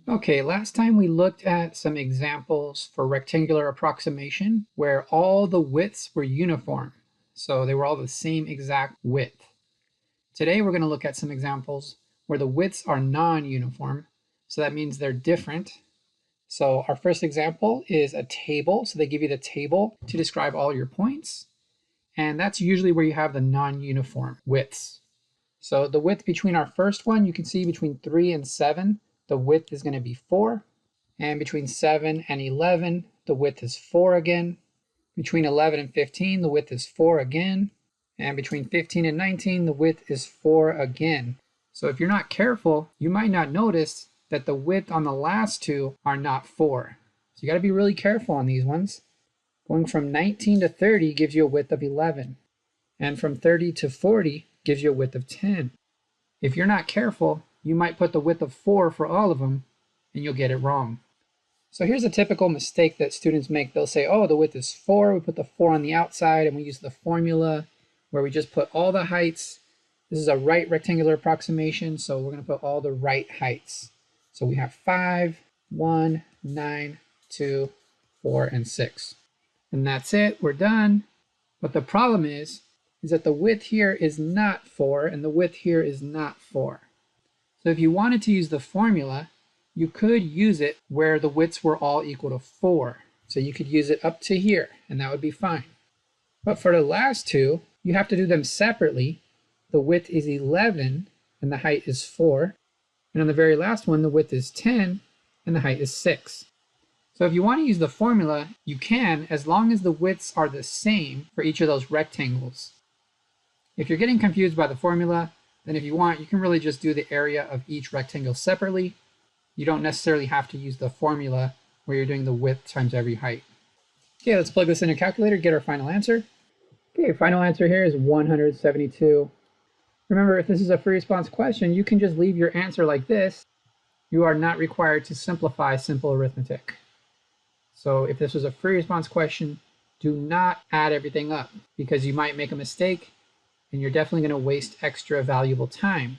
Okay, last time we looked at some examples for rectangular approximation where all the widths were uniform. So they were all the same exact width. Today we're going to look at some examples where the widths are non-uniform. So that means they're different. So our first example is a table. So they give you the table to describe all your points. And that's usually where you have the non-uniform widths. So the width between our first one, you can see between 3 and 7, the width is going to be 4. And between 7 and 11, the width is 4 again. Between 11 and 15, the width is 4 again. And between 15 and 19, the width is 4 again. So if you're not careful, you might not notice that the width on the last two are not 4. So you got to be really careful on these ones. Going from 19 to 30 gives you a width of 11. And from 30 to 40 gives you a width of 10. If you're not careful, you might put the width of 4 for all of them, and you'll get it wrong. So here's a typical mistake that students make. They'll say, oh, the width is 4. We put the 4 on the outside, and we use the formula where we just put all the heights. This is a right rectangular approximation, so we're going to put all the right heights. So we have 5, 1, 9, 2, 4, and 6. And that's it. We're done. But the problem is that the width here is not 4, and the width here is not 4. So if you wanted to use the formula, you could use it where the widths were all equal to 4. So you could use it up to here, and that would be fine. But for the last two, you have to do them separately. The width is 11, and the height is 4. And on the very last one, the width is 10, and the height is 6. So if you want to use the formula, you can, as long as the widths are the same for each of those rectangles. If you're getting confused by the formula, then if you want, you can really just do the area of each rectangle separately. You don't necessarily have to use the formula where you're doing the width times every height. Okay, let's plug this in a calculator, get our final answer. Okay, final answer here is 172. Remember, if this is a free response question, you can just leave your answer like this. You are not required to simplify simple arithmetic. So if this was a free response question, do not add everything up because you might make a mistake and you're definitely going to waste extra valuable time.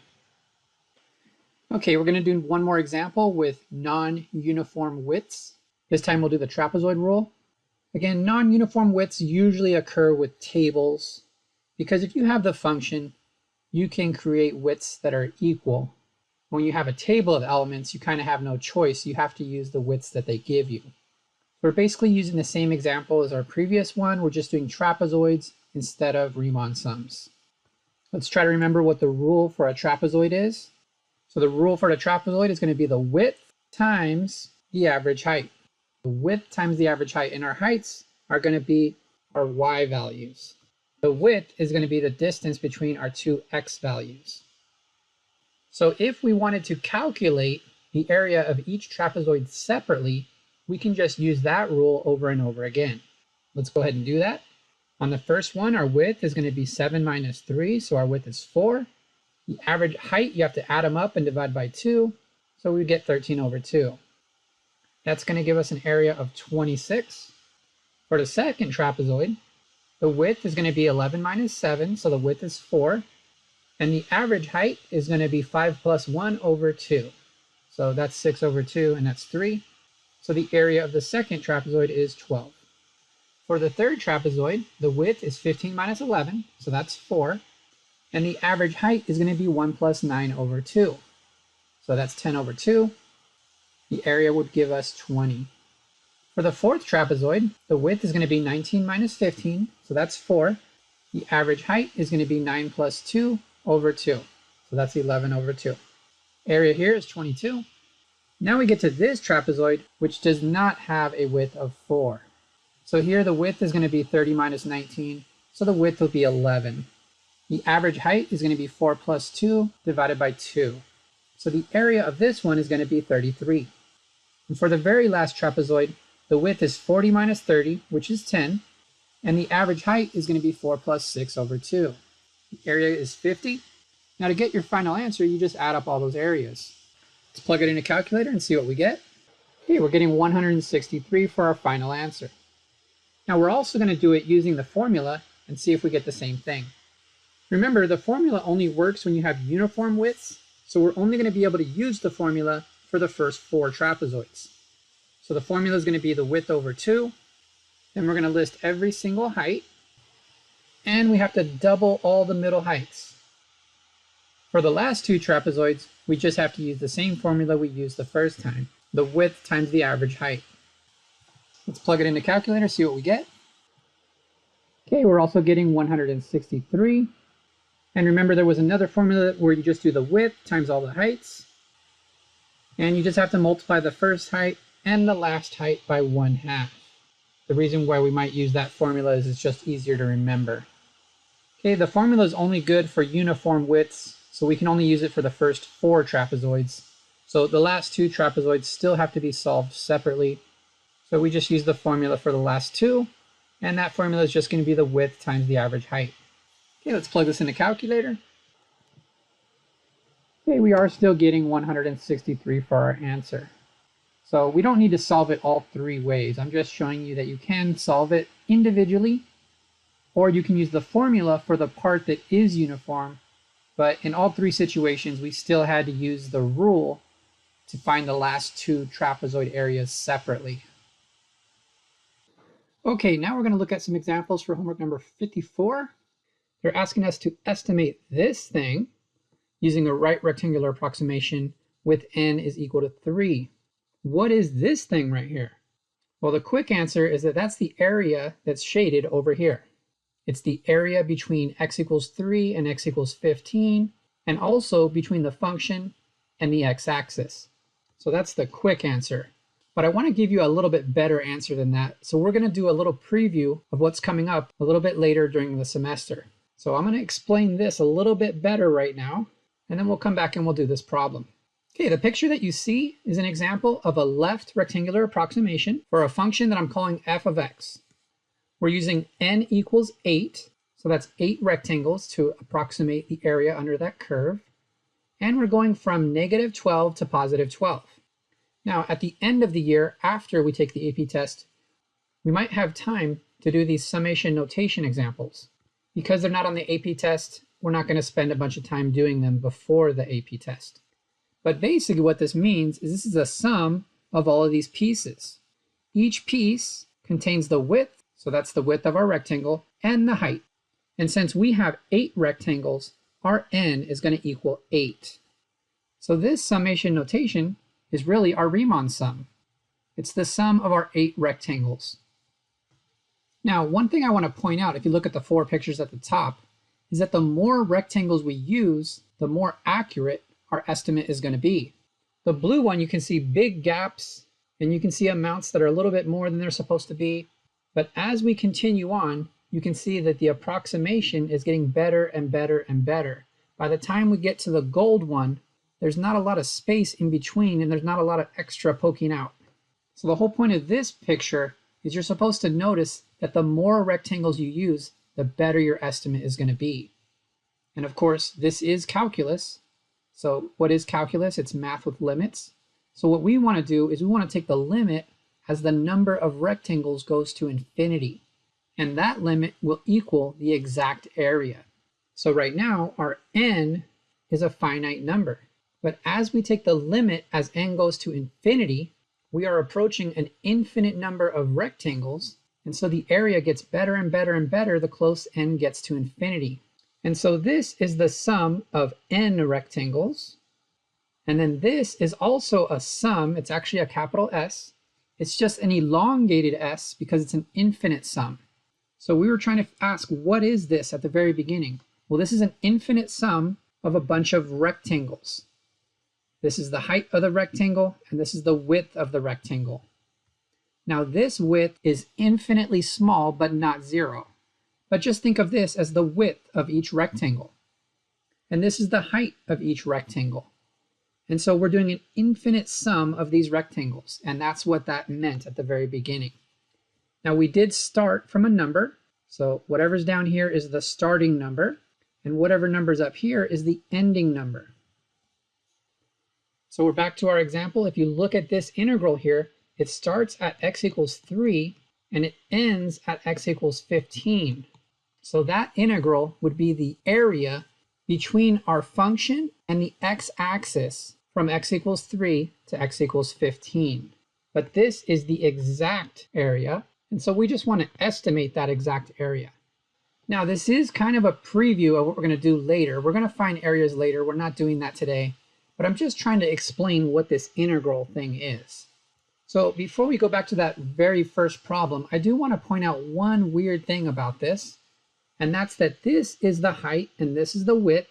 Okay, we're going to do one more example with non-uniform widths. This time we'll do the trapezoid rule. Again, non-uniform widths usually occur with tables because if you have the function, you can create widths that are equal. When you have a table of elements, you kind of have no choice. You have to use the widths that they give you. We're basically using the same example as our previous one. We're just doing trapezoids instead of Riemann sums. Let's try to remember what the rule for a trapezoid is. So the rule for the trapezoid is going to be the width times the average height. The width times the average height, and our heights are going to be our y values. The width is going to be the distance between our two x values. So if we wanted to calculate the area of each trapezoid separately, we can just use that rule over and over again. Let's go ahead and do that. On the first one, our width is going to be 7 minus 3, so our width is 4. The average height, you have to add them up and divide by 2, so we get 13 over 2. That's going to give us an area of 26. For the second trapezoid, the width is going to be 11 minus 7, so the width is 4. And the average height is going to be 5 plus 1 over 2. So that's 6 over 2, and that's 3. So the area of the second trapezoid is 12. For the third trapezoid, the width is 15 minus 11, so that's 4. And the average height is going to be 1 plus 9 over 2. So that's 10 over 2. The area would give us 20. For the fourth trapezoid, the width is going to be 19 minus 15, so that's 4. The average height is going to be 9 plus 2 over 2. So that's 11 over 2. Area here is 22. Now we get to this trapezoid, which does not have a width of 4. So here the width is going to be 30 minus 19, so the width will be 11. The average height is going to be 4 plus 2 divided by 2. So the area of this one is going to be 33. And for the very last trapezoid, the width is 40 minus 30, which is 10, and the average height is going to be 4 plus 6 over 2. The area is 50. Now to get your final answer, you just add up all those areas. Let's plug it in a calculator and see what we get. Okay, we're getting 163 for our final answer. Now we're also going to do it using the formula and see if we get the same thing. Remember, the formula only works when you have uniform widths, so we're only going to be able to use the formula for for the first 4 trapezoids. So the formula is going to be the width over 2. Then we're going to list every single height. And we have to double all the middle heights. For the last 2 trapezoids, we just have to use the same formula we used the first time, the width times the average height. Let's plug it into calculator, see what we get. Okay, we're also getting 163. And remember, there was another formula where you just do the width times all the heights. And you just have to multiply the first height and the last height by 1/2. The reason why we might use that formula is it's just easier to remember. Okay, the formula is only good for uniform widths, so we can only use it for the first 4 trapezoids. So the last 2 trapezoids still have to be solved separately. So we just use the formula for the last 2, and that formula is just going to be the width times the average height. Okay, let's plug this in the calculator. Okay, we are still getting 163 for our answer. So we don't need to solve it all 3 ways. I'm just showing you that you can solve it individually, or you can use the formula for the part that is uniform. But in all 3 situations, we still had to use the rule to find the last 2 trapezoid areas separately. Okay, now we're going to look at some examples for homework number 54. They're asking us to estimate this thing using a right rectangular approximation with n is equal to 3. What is this thing right here? Well, the quick answer is that that's the area that's shaded over here. It's the area between x equals 3 and x equals 15, and also between the function and the x-axis. So that's the quick answer. But I want to give you a little bit better answer than that. So we're going to do a little preview of what's coming up a little bit later during the semester. So I'm going to explain this a little bit better right now, and then we'll come back and we'll do this problem. Okay, the picture that you see is an example of a left rectangular approximation for a function that I'm calling f of x. We're using n equals 8, so that's 8 rectangles to approximate the area under that curve. And we're going from -12 to +12. Now, at the end of the year, after we take the AP test, we might have time to do these summation notation examples. Because they're not on the AP test, we're not going to spend a bunch of time doing them before the AP test. But basically what this means is this is a sum of all of these pieces. Each piece contains the width, so that's the width of our rectangle, and the height. And since we have 8 rectangles, our n is going to equal 8. So this summation notation is really our Riemann sum. It's the sum of our 8 rectangles. Now, one thing I want to point out, if you look at the 4 pictures at the top, is that the more rectangles we use, the more accurate our estimate is going to be. The blue one, you can see big gaps, and you can see amounts that are a little bit more than they're supposed to be. But as we continue on, you can see that the approximation is getting better and better and better. By the time we get to the gold one, there's not a lot of space in between, and there's not a lot of extra poking out. So the whole point of this picture is you're supposed to notice that the more rectangles you use, the better your estimate is going to be. And of course, this is calculus. So what is calculus? It's math with limits. So what we want to do is we want to take the limit as the number of rectangles goes to infinity. And that limit will equal the exact area. So right now, our n is a finite number. But as we take the limit as n goes to infinity, we are approaching an infinite number of rectangles. And so the area gets better and better and better the closer n gets to infinity. And so this is the sum of n rectangles. And then this is also a sum. It's actually a capital S. It's just an elongated S because it's an infinite sum. So we were trying to ask, what is this at the very beginning? Well, this is an infinite sum of a bunch of rectangles. This is the height of the rectangle, and this is the width of the rectangle. Now this width is infinitely small, but not 0. But just think of this as the width of each rectangle. And this is the height of each rectangle. And so we're doing an infinite sum of these rectangles, and that's what that meant at the very beginning. Now we did start from a number, so whatever's down here is the starting number, and whatever number's up here is the ending number. So we're back to our example. If you look at this integral here, it starts at x equals 3, and it ends at x equals 15. So that integral would be the area between our function and the x-axis from x equals 3 to x equals 15. But this is the exact area, and so we just want to estimate that exact area. Now this is kind of a preview of what we're going to do later. We're going to find areas later. We're not doing that today, but I'm just trying to explain what this integral thing is. So before we go back to that very first problem, I do want to point out one weird thing about this, and that's that this is the height and this is the width,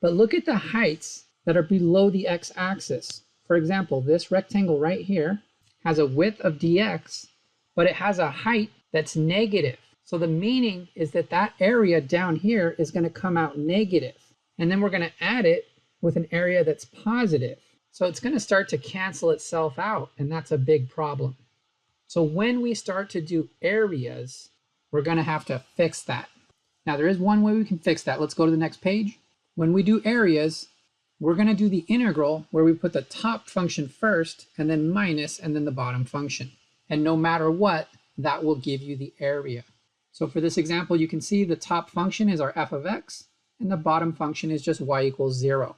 but look at the heights that are below the x-axis. For example, this rectangle right here has a width of dx, but it has a height that's negative. So the meaning is that that area down here is going to come out negative. And then we're going to add it with an area that's positive. So it's going to start to cancel itself out, and that's a big problem. So when we start to do areas, we're going to have to fix that. Now there is one way we can fix that. Let's go to the next page. When we do areas, we're going to do the integral where we put the top function first and then minus and then the bottom function. And no matter what, that will give you the area. So for this example, you can see the top function is our f of x and the bottom function is just y equals 0.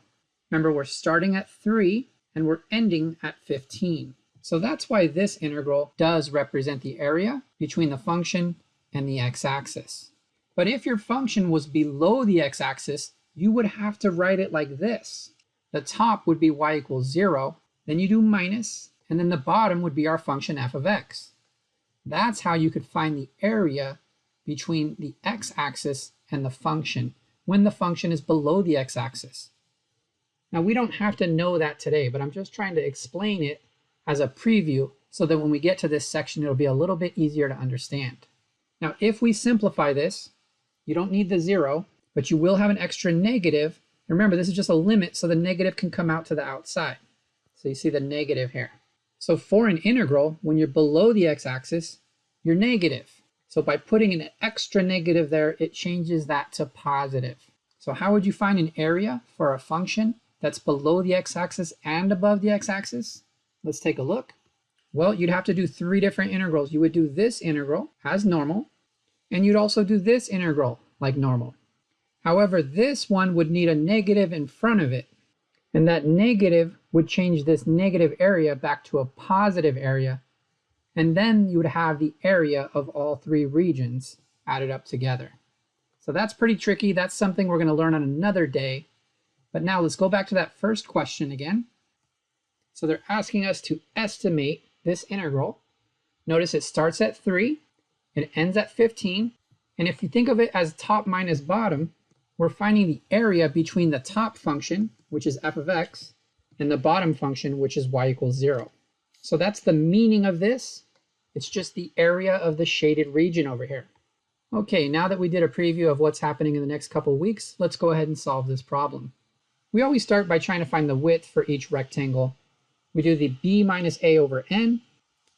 Remember, we're starting at 3 and we're ending at 15. So that's why this integral does represent the area between the function and the x-axis. But if your function was below the x-axis, you would have to write it like this. The top would be y equals 0, then you do minus, and then the bottom would be our function f of x. That's how you could find the area between the x-axis and the function when the function is below the x-axis. Now we don't have to know that today, but I'm just trying to explain it as a preview so that when we get to this section, it'll be a little bit easier to understand. Now if we simplify this, you don't need the 0, but you will have an extra negative. Remember, this is just a limit, so the negative can come out to the outside. So you see the negative here. So for an integral, when you're below the x-axis, you're negative. So by putting an extra negative there, it changes that to positive. So how would you find an area for a function that's below the x-axis and above the x-axis? Let's take a look. Well, you'd have to do 3 different integrals. You would do this integral as normal, and you'd also do this integral like normal. However, this one would need a negative in front of it, and that negative would change this negative area back to a positive area, and then you would have the area of all 3 regions added up together. So that's pretty tricky. That's something we're going to learn on another day. But now let's go back to that first question again. So they're asking us to estimate this integral. Notice it starts at 3, it ends at 15, and if you think of it as top minus bottom, we're finding the area between the top function, which is f of x, and the bottom function, which is y equals 0. So that's the meaning of this. It's just the area of the shaded region over here. Okay, now that we did a preview of what's happening in the next couple weeks, let's go ahead and solve this problem. We always start by trying to find the width for each rectangle. We do the b minus a over n,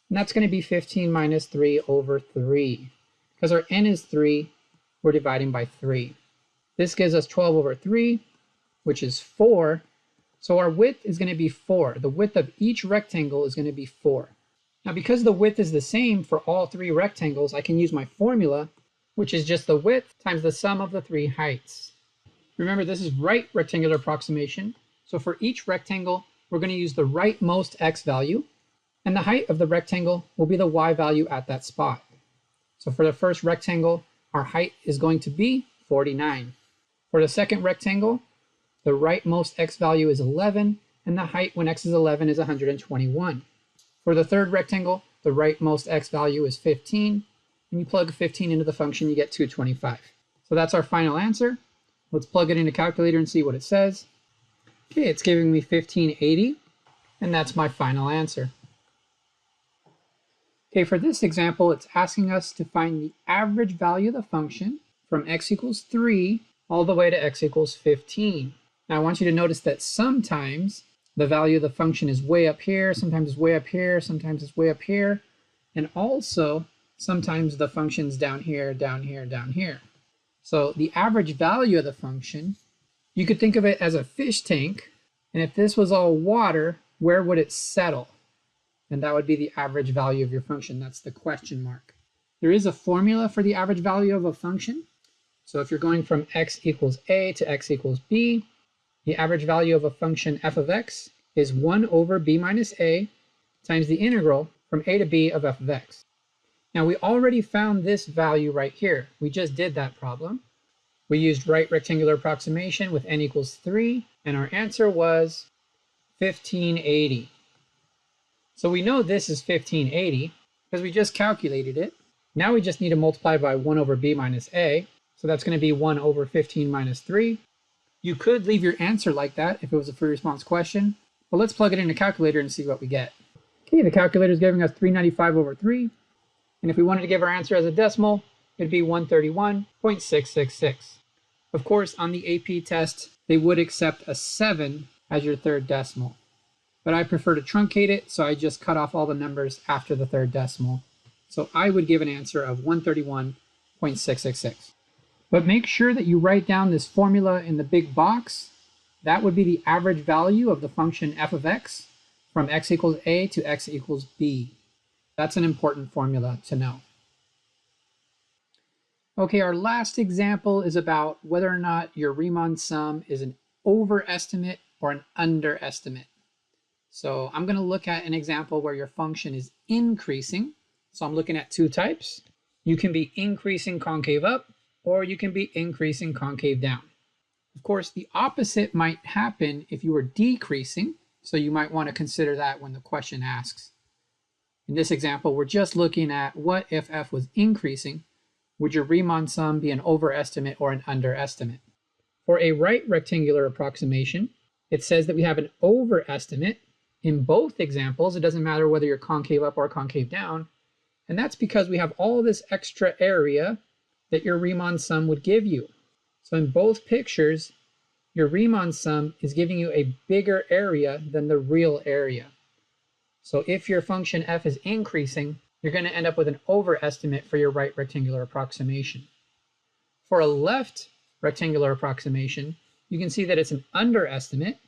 and that's going to be 15 minus 3 over 3. Because our n is 3, we're dividing by 3. This gives us 12 over 3, which is 4. So our width is going to be 4. The width of each rectangle is going to be 4. Now because the width is the same for all 3 rectangles, I can use my formula, which is just the width times the sum of the 3 heights. Remember, this is right rectangular approximation. So for each rectangle, we're going to use the rightmost x value, and the height of the rectangle will be the y value at that spot. So for the first rectangle, our height is going to be 49. For the second rectangle, the rightmost x value is 11, and the height when x is 11 is 121. For the third rectangle, the rightmost x value is 15, and you plug 15 into the function, you get 225. So that's our final answer. Let's plug it into a calculator and see what it says. Okay, it's giving me 1580, and that's my final answer. Okay, for this example, it's asking us to find the average value of the function from x equals 3 all the way to x equals 15. Now I want you to notice that sometimes the value of the function is way up here, sometimes it's way up here, sometimes it's way up here, and also sometimes the function's down here, down here, down here. So the average value of the function, you could think of it as a fish tank, and if this was all water, where would it settle? And that would be the average value of your function. That's the question mark. There is a formula for the average value of a function. So if you're going from x equals a to x equals b, the average value of a function f of x is 1 over b minus a times the integral from a to b of f of x. Now we already found this value right here. We just did that problem. We used right rectangular approximation with n equals 3, and our answer was 1580. So we know this is 1580 because we just calculated it. Now we just need to multiply by 1 over b minus a. So that's going to be 1 over 15 minus 3. You could leave your answer like that if it was a free response question, but let's plug it in a calculator and see what we get. Okay, the calculator is giving us 395 over 3. And if we wanted to give our answer as a decimal, it'd be 131.666. Of course, on the AP test, they would accept a 7 as your third decimal. But I prefer to truncate it, so I just cut off all the numbers after the third decimal. So I would give an answer of 131.666. But make sure that you write down this formula in the big box. That would be the average value of the function f of x from x equals a to x equals b. That's an important formula to know. Okay, our last example is about whether or not your Riemann sum is an overestimate or an underestimate. So I'm going to look at an example where your function is increasing. So I'm looking at two types. You can be increasing concave up, or you can be increasing concave down. Of course, the opposite might happen if you were decreasing, so you might want to consider that when the question asks. In this example, we're just looking at what if f was increasing. Would your Riemann sum be an overestimate or an underestimate? For a right rectangular approximation, it says that we have an overestimate in both examples. It doesn't matter whether you're concave up or concave down. And that's because we have all this extra area that your Riemann sum would give you. So in both pictures, your Riemann sum is giving you a bigger area than the real area. So if your function f is increasing, you're going to end up with an overestimate for your right rectangular approximation. For a left rectangular approximation, you can see that it's an underestimate,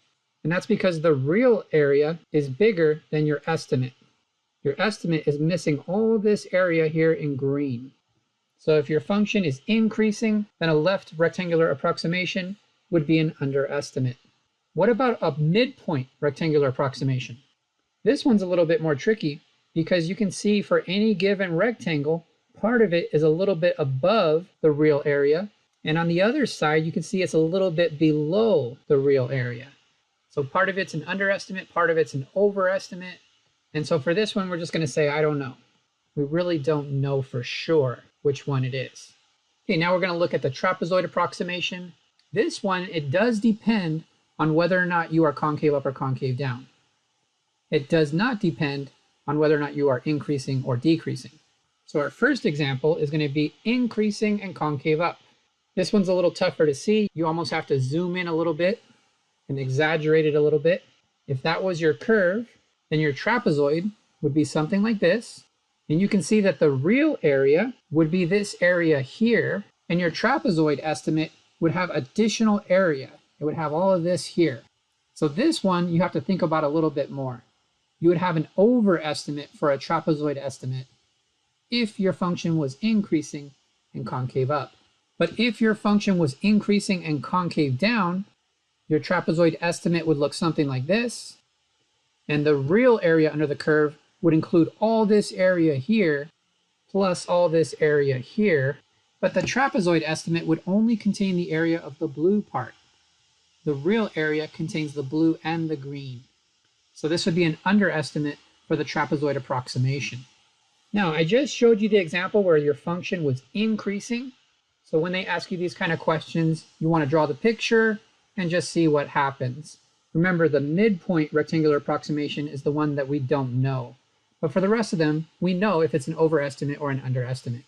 and that's because the real area is bigger than your estimate. Your estimate is missing all this area here in green. So if your function is increasing, then a left rectangular approximation would be an underestimate. What about a midpoint rectangular approximation? This one's a little bit more tricky because you can see for any given rectangle, part of it is a little bit above the real area, and on the other side, you can see it's a little bit below the real area. So part of it's an underestimate, part of it's an overestimate, and so for this one, we're just going to say, I don't know. We really don't know for sure which one it is. Okay, now we're going to look at the trapezoid approximation. This one, it does depend on whether or not you are concave up or concave down. It does not depend on whether or not you are increasing or decreasing. So our first example is going to be increasing and concave up. This one's a little tougher to see. You almost have to zoom in a little bit and exaggerate it a little bit. If that was your curve, then your trapezoid would be something like this. And you can see that the real area would be this area here, and your trapezoid estimate would have additional area. It would have all of this here. So this one you have to think about a little bit more. You would have an overestimate for a trapezoid estimate if your function was increasing and concave up. But if your function was increasing and concave down, your trapezoid estimate would look something like this. And the real area under the curve would include all this area here, plus all this area here. But the trapezoid estimate would only contain the area of the blue part. The real area contains the blue and the green. So this would be an underestimate for the trapezoid approximation. Now, I just showed you the example where your function was increasing. So when they ask you these kind of questions, you want to draw the picture and just see what happens. Remember, the midpoint rectangular approximation is the one that we don't know. But for the rest of them, we know if it's an overestimate or an underestimate.